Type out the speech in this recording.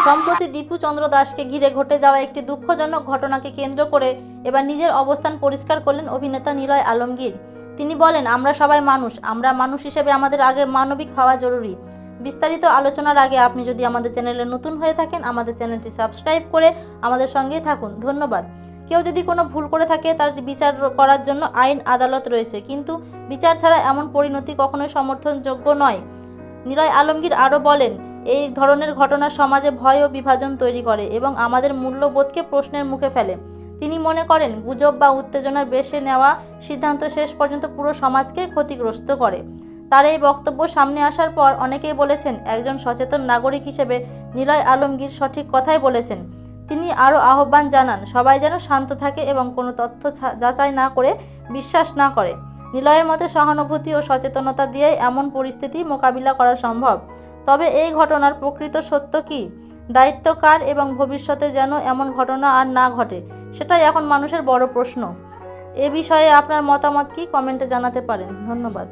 সম্প্রতি দীপু চন্দ্র দাসকে ঘিরে ঘটে যাওয়া একটি দুঃখজনক ঘটনাকে কেন্দ্র করে এবার নিজের অবস্থান পরিষ্কার করলেন অভিনেতা নিলয় আলমগীর। তিনি বলেন, আমরা সবাই মানুষ, আমরা মানুষ হিসেবে আমাদের আগে মানবিক হওয়া জরুরি। বিস্তারিত আলোচনার আগে আপনি যদি আমাদের চ্যানেলে নতুন হয়ে থাকেন, আমাদের চ্যানেলটি সাবস্ক্রাইব করে আমাদের সঙ্গেই থাকুন। ধন্যবাদ। কেউ যদি কোনো ভুল করে থাকে তার বিচার করার জন্য আইন আদালত রয়েছে, কিন্তু বিচার ছাড়া এমন পরিণতি কখনোই সমর্থনযোগ্য নয়। নিলয় আলমগীর আরও বলেন, এই ধরনের ঘটনা সমাজে ভয় ও বিভাজন তৈরি করে এবং আমাদের মূল্যবোধকে প্রশ্নের মুখে ফেলে। তিনি মনে করেন, গুজব বা উত্তেজনার বেশে নেওয়া সিদ্ধান্ত শেষ পর্যন্ত পুরো সমাজকে ক্ষতিগ্রস্ত করে। তার এই বক্তব্য সামনে আসার পর অনেকেই বলেছেন, একজন সচেতন নাগরিক হিসেবে নিলয় আলমগীর সঠিক কথাই বলেছেন। তিনি আরও আহ্বান জানান, সবাই যেন শান্ত থাকে এবং কোনো তথ্য যাচাই না করে বিশ্বাস না করে। নিলয়ের মতে, সহানুভূতি ও সচেতনতা দিয়েই এমন পরিস্থিতি মোকাবিলা করা সম্ভব। তবে এই ঘটনার প্রকৃত সত্য কী, দায়িত্ব কার এবং ভবিষ্যতে যেন এমন ঘটনা আর না ঘটে, সেটাই এখন মানুষের বড় প্রশ্ন। এ বিষয়ে আপনার মতামত কি, কমেন্টে জানাতে পারেন। ধন্যবাদ।